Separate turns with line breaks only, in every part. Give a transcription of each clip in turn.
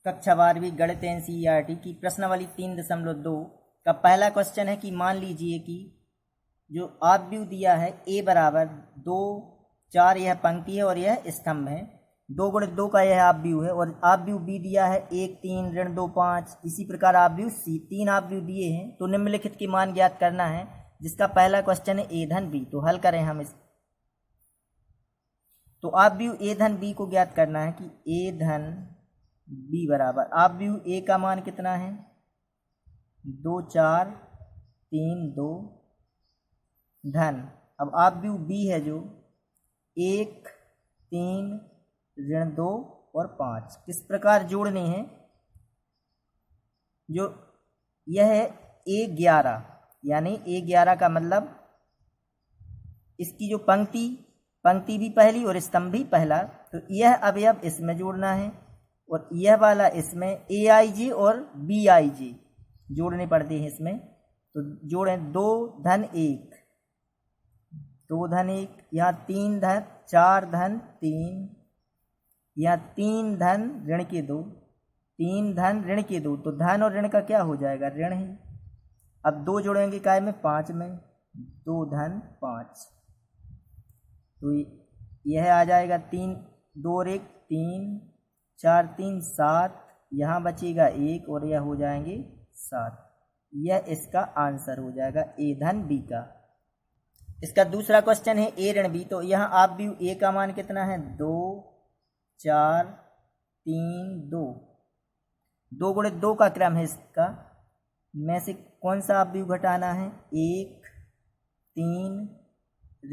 कक्षा 12वीं गणित एनसीईआरटी की प्रश्नावली 3.2 का पहला क्वेश्चन है कि मान लीजिए कि जो आप व्यू दिया है a बराबर 2 4 यह पंक्ति है और यह स्तंभ है। 2 गुणित 2 का यह आप व्यू है और आप व्यू b दिया है 1 3 ऋण 2 5। इसी प्रकार आप व्यू c 3 आप व्यू दिए हैं। तो निम्नलिखित के मान ज्ञात करना है, जिसका पहला क्वेश्चन है a धन b। तो हल करें हम इस। तो आप व्यू a धन b को ज्ञात करना है कि a धन b बराबर आप व्यू a का मान कितना है 2 4 3 2 धन अब आप व्यू b है जो 1 3 ऋण 2 और 5। किस प्रकार जोड़ने हैं, जो यह है a11 यानी a11 का मतलब इसकी जो पंक्ति भी पहली और स्तंभ भी पहला। तो यह अवयव इसमें जोड़ना है और यह वाला इसमें aij और bij जोड़ने पड़ते हैं इसमें। तो जोड़ें 2 धन 1 2 धन 1, यहाँ 3 धन 4 धन 3, यहाँ 3 धन ऋण के 2 3 धन ऋण के 2। तो धन और ऋण का क्या हो जाएगा, ऋण है। अब 2 जोड़ेंगे काय में 5 में 2 धन 5। तो यह आ जाएगा 3 2 और 1 3 4 3 7, यहाँ बचेगा 1 और यह हो जाएंगे 7। यह इसका आंसर हो जाएगा a धन b का। इसका दूसरा क्वेश्चन है a ऋण b। तो यहाँ आप व्यू a का मान कितना है 2 4 3 2। 2 गुणित 2 का क्रम है इसका, में से कौन सा आप व्यू घटाना है 1 3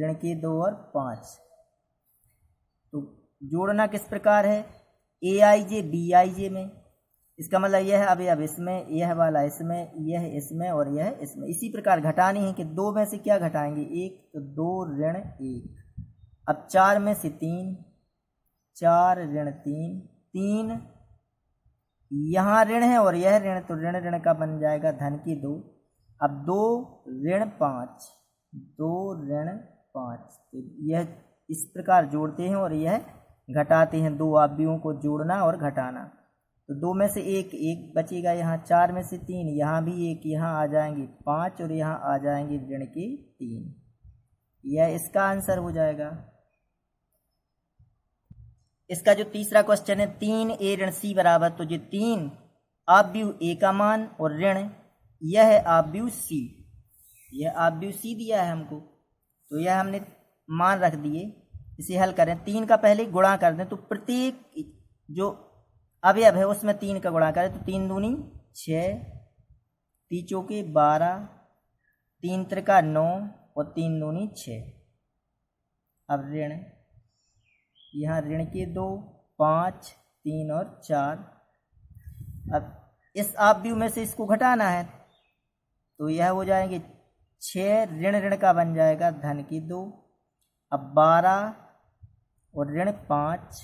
ऋण के 2 और 5। तो जोड़ना किस प्रकार है aij bij में। इसका मतलब यह अब इसमें, यह वाला इसमें, यह इसमें और यह इसमें। इसी प्रकार घटानी है कि 2 में से क्या घटाएंगे 1, तो 2 ऋण 1। अब 4 में से 3 4 ऋण 3 3, यहाँ ऋण है और यह ऋण, तो ऋण ऋण का बन जाएगा धन की 2। अब 2 ऋण 5 2 ऋण 5। तो यह इस प्रकार जोड़ते हैं और यह घटाते हैं। 2 आव्यूहों को जोड़ना और घटाना। तो 2 में से 1 1 बचेगा, यहाँ 4 में से 3, यहाँ भी 1, यहाँ आ जाएंगे 5 और यहाँ आ जाएंगे ऋण के 3। यह इसका आंसर हो जाएगा। इसका जो तीसरा क्वेश्चन है 3 a ऋण c बराबर। तो जो 3 आप व्यू a का मान और ऋण यह है आप व्यू c, यह आप व्यू c दिया है हमको। तो यह हमने मान रख दिए। इसे हल करें, 3 का पहले गुणा कर दें। तो प्रत्येक जो अवयव है उसमें 3 का गुणा करें। तो 3 दूनी 6 3 चौके 12 3 त्रिका 9 और 3 दूनी 6। अब ऋण, यहाँ ऋण के 2 5 3 और 4। अब इस आप व्यू में से इसको घटाना है, तो यह हो जाएंगे 6 ऋण ऋण का बन जाएगा धन की 2। अब 12 और ऋण 5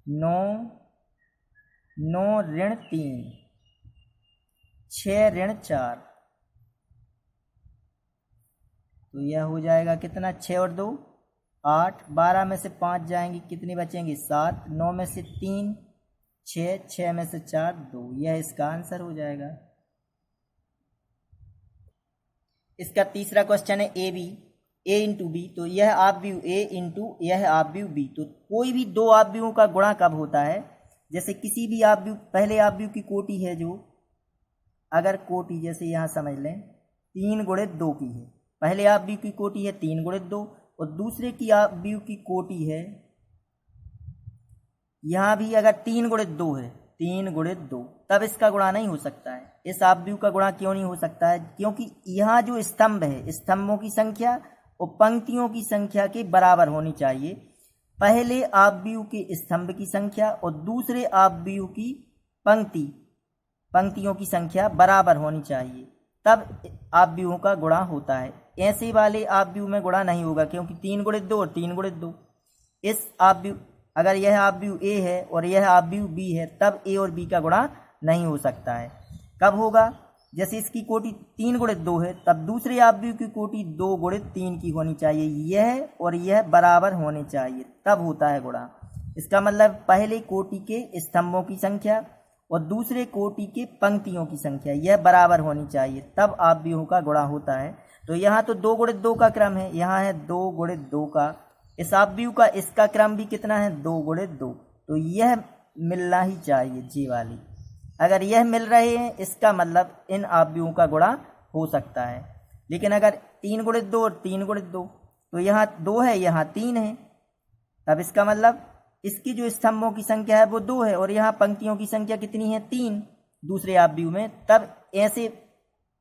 9 9 ऋण 3 6 ऋण 4। तो यह हो जाएगा कितना 6 और 2 8। 12 में से 5 जाएंगे, कितनी बचेंगी 7। 9 में से 3 6 6 में से 4 2। यह इसका आंसर हो जाएगा। इसका तीसरा क्वेश्चन है a इंटू b। तो यह आप व्यू a इंटू यह आप व्यू b। तो कोई भी 2 आप व्यूओं का गुणा कब होता है, जैसे किसी भी आप व्यू, पहले आप व्यू की कोटि है जो, अगर कोटि जैसे यहाँ समझ लें 3 गुणित 2 की है, पहले आप व्यू की कोटि है 3 गुणित 2 और दूसरे की आप व्यू की कोटि है, यहाँ भी अगर 3 गुणित 2 है 3 गुणित 2, तब इसका गुणा नहीं हो सकता है। इस आप व्यू का गुणा क्यों नहीं हो सकता है, क्योंकि यहाँ जो स्तंभ है स्तंभों की संख्या और पंक्तियों की संख्या के बराबर होनी चाहिए। पहले आप व्यू के स्तंभ की संख्या और दूसरे आप व्यू की पंक्तियों की संख्या बराबर होनी चाहिए, तब आप व्यूहों का गुणा होता है। ऐसे वाले आप व्यू में गुणा नहीं होगा, क्योंकि 3 गुणित 2 और 3 गुणित 2। इस आप व्यू, अगर यह आप व्यू a है और यह आप व्यू b है, तब a और b का गुणा नहीं हो सकता है। कब होगा, जैसे इसकी कोटि 3 गुणित 2 है, तब दूसरे आप व्यू की कोटि 2 गुणित 3 की होनी चाहिए। यह और यह बराबर होने चाहिए, तब होता है गुणा। इसका मतलब पहले कोटि के स्तंभों की संख्या और दूसरे कोटि के पंक्तियों की संख्या यह बराबर होनी चाहिए, तब आव्यूहों का गुणा होता है। तो यहाँ तो 2 गुणित 2 का क्रम है, यहाँ है 2 गुणित 2 का, इस आव्यूह का इसका क्रम भी कितना है 2 गुणित 2। तो यह मिलना ही चाहिए जी वाली। अगर यह मिल रहे हैं इसका मतलब इन आव्यूहों का गुणा हो सकता है। लेकिन अगर 3 गुणित 2 और 3 गुणित 2, तो यहाँ 2 है यहाँ 3 है, तब इसका मतलब इसकी जो स्तंभों की संख्या है वो 2 है और यहाँ पंक्तियों की संख्या कितनी है 3 दूसरे आव्यूह में, तब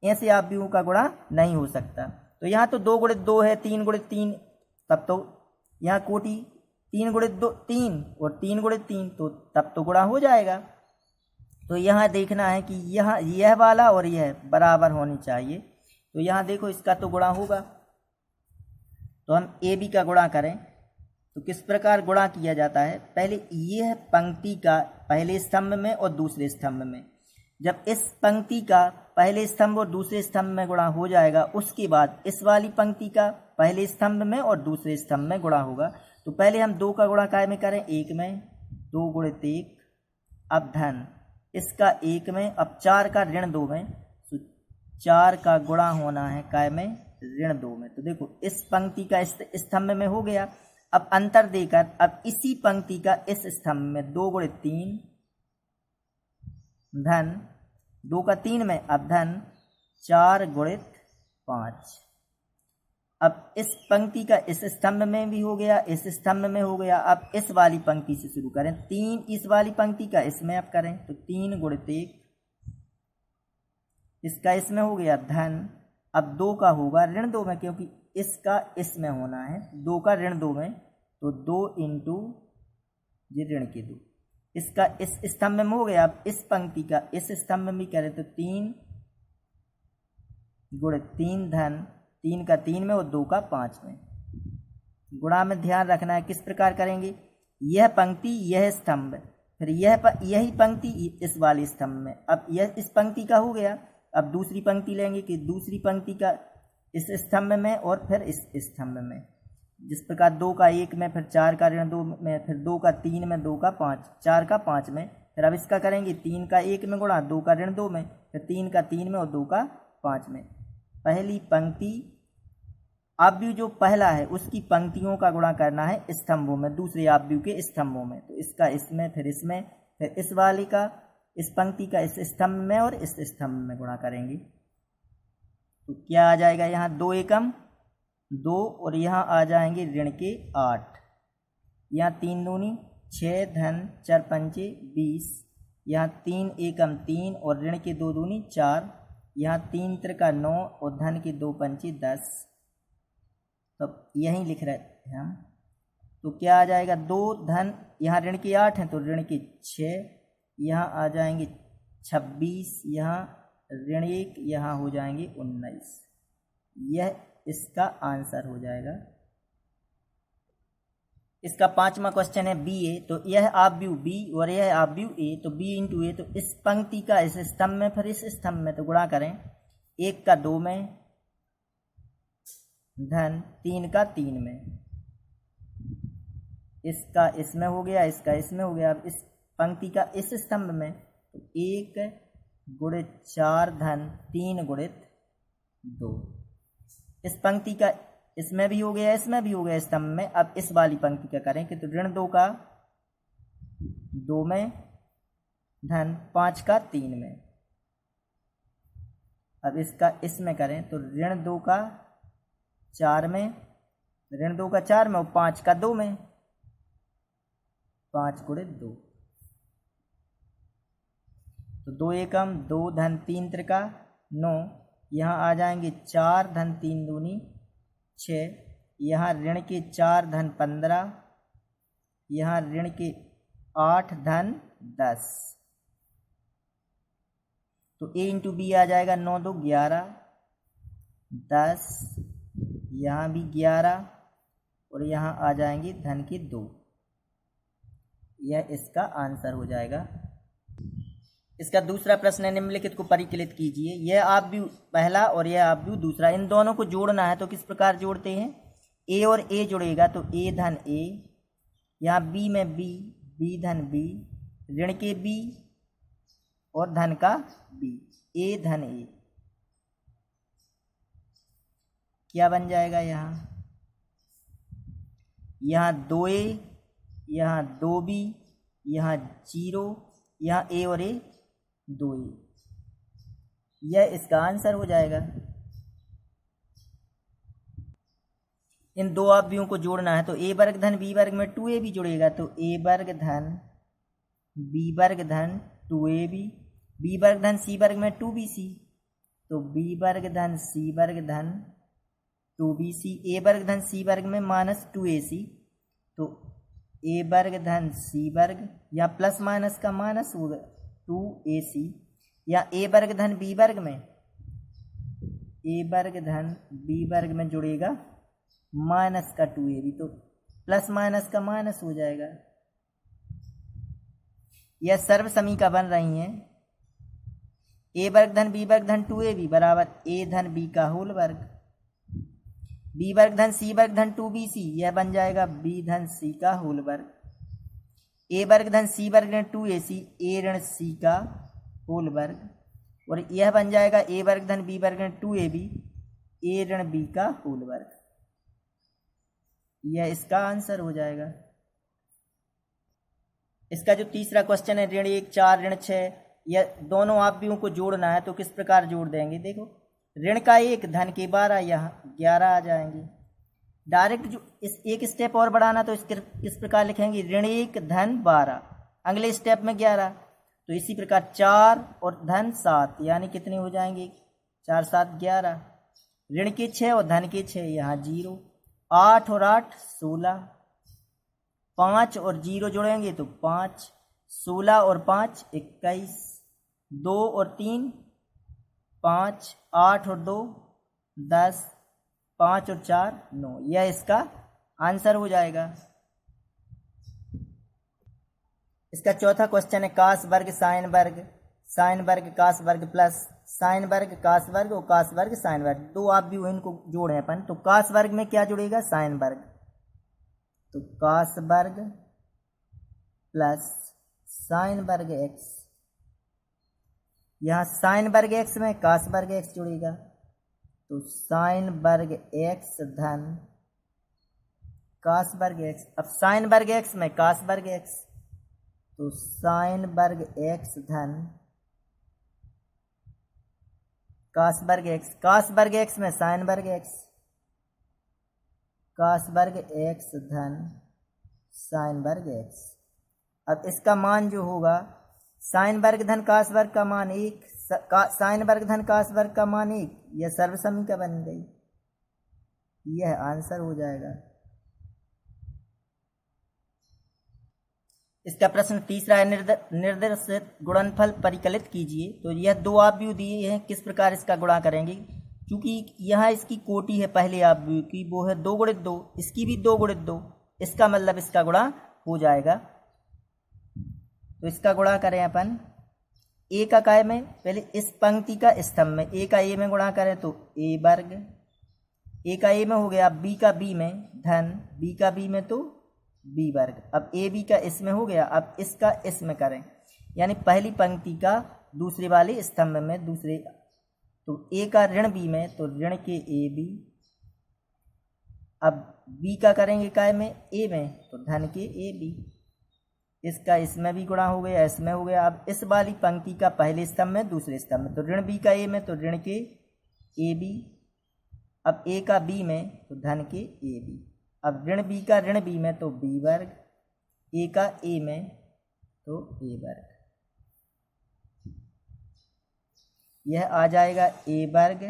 ऐसे आव्यूहों का गुणा नहीं हो सकता। तो यहाँ तो 2 गुणित 2 है, 3 गुणित 3, तब तो यहाँ कोटि 3 गुणित 2 3 और 3 गुणित 3, तो तब तो गुणा हो जाएगा। तो यहाँ देखना है कि यहाँ यह वाला और यह बराबर होनी चाहिए। तो यहाँ देखो इसका तो गुणा होगा, तो हम ए बी का गुणा करें तो किस प्रकार गुणा किया जाता है। पहले यह पंक्ति का पहले स्तंभ में और दूसरे स्तंभ में, जब इस पंक्ति का पहले स्तंभ और दूसरे स्तंभ में गुणा हो जाएगा उसके बाद इस वाली पंक्ति का पहले स्तंभ में और दूसरे स्तंभ में गुणा होगा। तो पहले हम 2 का गुणा काय में करें 1 में, 2 गुणित 1, अब धन इसका 1 में, अब 4 का ऋण 2 में, तो 4 का गुणा होना है काय में ऋण 2 में। तो देखो इस पंक्ति का इस स्तंभ में हो गया। अब अंतर देकर अब इसी पंक्ति का इस स्तंभ में 2 गुणित 3 धन 2 का 3 में, अब धन 4 गुणित 5। अब इस पंक्ति का इस स्तंभ में भी हो गया, इस स्तंभ में हो गया। अब इस वाली पंक्ति से शुरू करें, 3 इस वाली पंक्ति का इसमें अब करें तो 3 गुणित 1, इसका इसमें हो गया धन, अब 2 का होगा ऋण 2 में, क्योंकि इसका इसमें होना है 2 का ऋण 2 में, तो 2 इंटू ये ऋण के 2, इसका इस स्तंभ में हो गया। अब इस पंक्ति का इस स्तंभ में भी करें तो 3 गुणित 3 धन 3 का 3 में और 2 का 5 में। गुणा में ध्यान रखना है किस प्रकार करेंगे, यह पंक्ति यह स्तंभ, फिर यही पंक्ति इस वाले स्तंभ में। अब यह इस पंक्ति का हो गया, अब दूसरी पंक्ति लेंगे कि दूसरी पंक्ति का इस स्तंभ में और फिर इस स्तंभ में, जिस प्रकार 2 का 1 में, फिर 4 का ऋण 2 में, फिर 2 का 3 में, 2 का 5, 4 का 5 में। फिर अब इसका करेंगे 3 का 1 में गुणा, 2 का ऋण 2 में, फिर 3 का 3 में और 2 का 5 में। पहली पंक्ति आव्यूह जो पहला है उसकी पंक्तियों का गुणा करना है स्तंभों में, दूसरे आव्यूह के स्तंभों में। तो इसका इसमें, फिर इसमें, फिर इस वाले का इस पंक्ति का इस स्तंभ में और इस स्तंभ में गुणा करेंगे। तो क्या आ जाएगा, यहाँ 2 एकम 2 और यहाँ आ जाएंगे ऋण के 8, यहाँ 3 दूनी 6 धन 4 पंचे 20, यहाँ 3 एकम 3 और ऋण के 2 दूनी 4, यहाँ 3 त्रिका 9 और धन के 2 पंचे 10। तो यहीं लिख रहे हैं हम। तो क्या आ जाएगा 2 धन, यहाँ ऋण के 8 हैं तो ऋण के 6, यहाँ आ जाएंगे 26, यहाँ ऋण 1, यहाँ हो जाएंगे 19। यह इसका आंसर हो जाएगा। इसका 5वां क्वेश्चन है बी ए। तो यह आव्यूह बी और यह आव्यूह ए, तो बी इंटू ए, तो इस पंक्ति का इस स्तंभ में फिर इस स्तंभ में, तो गुणा करें 1 का 2 में धन 3 का 3 में, इसका इसमें हो गया, इसका इसमें हो गया। अब इस पंक्ति का इस स्तंभ में तो 1 गुणित 4 धन 3 गुणित 2, इस पंक्ति का इसमें भी हो गया, इसमें भी हो गया स्तंभ में। अब इस वाली पंक्ति का करें कि तो ऋण 2 का 2 में धन 5 का 3 में। अब इसका इसमें करें तो ऋण 2 का 4 में, ऋण 2 का 4 में और 5 का 2 में, 5 गुणित 2, तो 2 एकम 2 धन 3 त्रिका 9, यहाँ आ जाएंगे 4 धन 3 दूनी 6, यहाँ ऋण के 4 धन 15, यहाँ ऋण के 8 धन 10। तो ए इंटू बी आ जाएगा 9 2 11 10, यहाँ भी 11 और यहाँ आ जाएंगे धन के 2। यह इसका आंसर हो जाएगा। इसका दूसरा प्रश्न है, निम्नलिखित को परिकलित कीजिए। यह आव्यूह पहला और यह आव्यूह दूसरा, इन दोनों को जोड़ना है। तो किस प्रकार जोड़ते हैं, ए और ए जुड़ेगा तो ए धन ए, यहाँ बी में बी बी धन बी, ऋण के बी और धन का बी, ए धन ए। क्या बन जाएगा यहाँ 2a, यहाँ 2b, यहाँ 0, यहाँ ए और ए 2a। यह इसका आंसर हो जाएगा। इन दो अवयवों को जोड़ना है तो ए वर्ग धन बी वर्ग में 2a भी जुड़ेगा, तो ए वर्ग धन बी वर्ग धन 2ab, बी वर्ग धन सी वर्ग में 2bc, तो बी वर्ग धन सी वर्ग धन 2bc, ए वर्ग धन सी वर्ग में -2ac, तो ए वर्ग धन सी वर्ग या प्लस माइनस का माइनस होगा 2ac, या ए वर्ग धन बी वर्ग में, ए वर्ग धन बी वर्ग में जुड़ेगा माइनस का 2ab, तो प्लस माइनस का माइनस हो जाएगा। यह सर्व समीका बन रही हैं। ए वर्ग धन बी वर्ग धन 2ab बराबर ए धन बी का होल वर्ग, बी वर्ग धन सी वर्ग धन 2bc, यह बन जाएगा बी धन सी का होल वर्ग, ए वर्ग धन सी वर्ग ऋण 2ac, ए ऋण सी का होल वर्ग, और यह बन जाएगा ए वर्ग धन बी वर्ग ऋण 2ab, ए ऋण बी का होल वर्ग। यह इसका आंसर हो जाएगा। इसका जो तीसरा क्वेश्चन है ऋण 1 4 ऋण 6, यह दोनों अवयवों को जोड़ना है तो किस प्रकार जोड़ देंगे। देखो ऋण का 1 धन के 12, यहाँ 11 आ जाएंगे। डायरेक्ट जो इस एक स्टेप और बढ़ाना तो इस प्रकार लिखेंगे ऋण 1 धन 12, अगले स्टेप में 11, तो इसी प्रकार 4 और धन 7, यानी कितने हो जाएंगे 4 7 11। ऋण के 6 और धन के 6, यहाँ 0, 8 और 8 16, 5 और 0 जोड़ेंगे तो 5, 16 और 5 21, 2 और 3 5, 8 और 2 10, 5 और 4 9, यह इसका आंसर हो जाएगा। इसका चौथा क्वेश्चन है कास वर्ग साइन वर्ग कास वर्ग प्लस साइन वर्ग कास वर्ग और कास वर्ग साइन वर्ग, दो आप भी इनको जोड़े अपन। तो कास वर्ग में क्या जुड़ेगा साइन वर्ग, तो कास वर्ग प्लस साइन वर्ग x, यहाँ साइन वर्ग x में कास वर्ग x जुड़ेगा, तो साइन वर्ग x धन कास वर्ग x। अब साइन वर्ग x में कास वर्ग x, तो साइन वर्ग x धन कास वर्ग x, कास वर्ग x में साइन वर्ग x, कास वर्ग x धन साइन वर्ग x। अब इसका मान जो होगा साइन वर्ग धन कास वर्ग का मान 1, साइन वर्ग धन कास वर्ग का मान 1, यह सर्व समीका बन गई, यह आंसर हो जाएगा। इसका प्रश्न तीसरा है निर्देशित गुणनफल परिकलित कीजिए। तो यह दो अवयव दिए हैं, किस प्रकार इसका गुणा करेंगे। क्योंकि यहाँ इसकी कोटि है पहले अवयव की, वो है 2 गुणित 2, इसकी भी 2 गुणित 2, इसका मतलब इसका गुणा हो जाएगा। तो इसका गुणा करें अपन ए का काय में, पहले इस पंक्ति का स्तंभ में ए का ए में गुणा करें तो ए वर्ग, ए का ए में हो गया, बी का बी में धन बी का बी में तो बी वर्ग। अब ए बी का इसमें हो गया, अब इसका इसमें करें, यानी पहली पंक्ति का दूसरे वाले स्तंभ में दूसरे, तो ए का ऋण बी में तो ऋण के ए बी, अब बी का करेंगे काय में ए में तो धन के ए बी, इसका इसमें भी गुणा हो गया, इसमें हो गया। अब इस वाली पंक्ति का पहले स्तंभ में दूसरे स्तंभ में, तो ऋण बी का ए में तो ऋण के ए बी, अब ए का बी में तो धन के ए बी, अब ऋण बी का ऋण बी में तो बी वर्ग, ए का ए में तो ए वर्ग, यह आ जाएगा ए वर्ग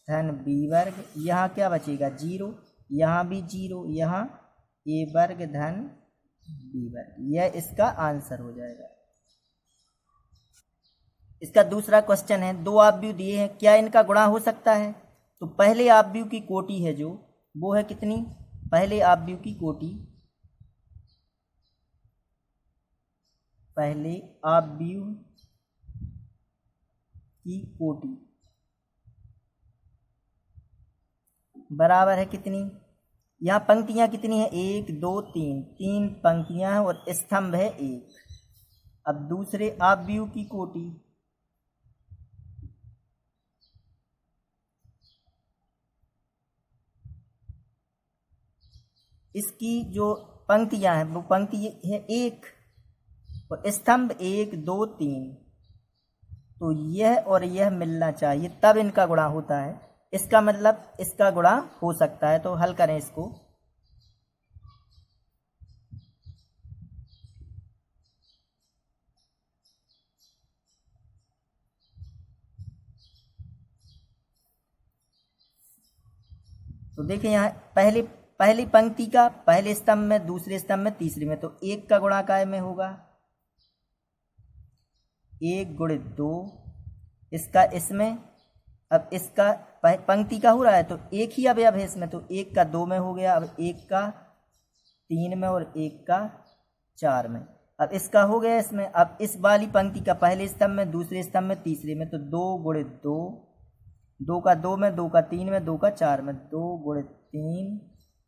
धन बी वर्ग। यहाँ क्या बचेगा 0, यहाँ भी 0, यहाँ ए वर्ग धन बी वर्ग, यह इसका आंसर हो जाएगा। इसका दूसरा क्वेश्चन है, दो अवयव दिए हैं, क्या इनका गुणा हो सकता है। तो पहले अवयव की कोटि है जो वो है कितनी, पहले अवयव की कोटि, पहले अवयव की कोटि बराबर है कितनी, यहाँ पंक्तियाँ कितनी हैं, 1 2 3, 3 पंक्तियाँ हैं और स्तंभ है 1। अब दूसरे आव्यूह की कोटि, इसकी जो पंक्तियाँ हैं वो पंक्ति है 1 और स्तंभ 1 2 3, तो यह और यह मिलना चाहिए तब इनका गुणा होता है। इसका मतलब इसका गुणा हो सकता है, तो हल करें इसको। तो देखिए यहाँ पहली पंक्ति का पहले स्तंभ में, दूसरे स्तंभ में, तीसरे में, तो 1 का गुणा काय में होगा, 1 गुणित 2, इसका इसमें। अब इसका पंक्ति का हो रहा है तो 1 ही अवयव है इसमें, तो 1 का 2 में हो गया, अब 1 का 3 में और 1 का 4 में। अब इसका हो गया इसमें। अब इस वाली पंक्ति का पहले स्तंभ में, दूसरे स्तंभ में, तीसरे में, तो 2 गुणित 2, 2 का 2 में, 2 का 3 में, 2 का 4 में, 2 गुणित 3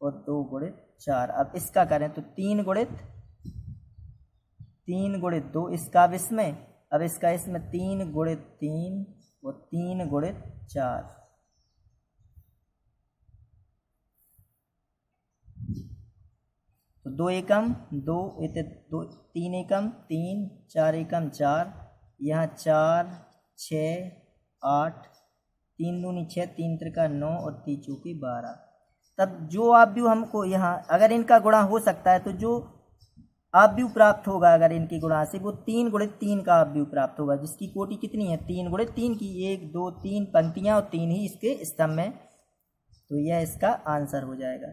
और 2 गुणित 4। अब इसका करें तो 3 गुणित 2, इसका अब इसमें, अब इसका इसमें 3 गुणित 3 और 3 गुणित 4। तो 2 एकम 2, 3 एकम 3, 4 एकम 4, यहाँ 4 6 8, 3 दूनी 6, 3 त्रिका 9 और 3 चौकी 12। तब जो आव्यूह हमको यहाँ अगर इनका गुणा हो सकता है तो जो आव्यूह प्राप्त होगा अगर इनकी गुणा से, वो 3 गुणित 3 का आव्यूह प्राप्त होगा, जिसकी कोटि कितनी है, 3 गुणित 3 की, 1 2 3 पंक्तियाँ और 3 ही इसके स्तंभ में। तो यह इसका आंसर हो जाएगा।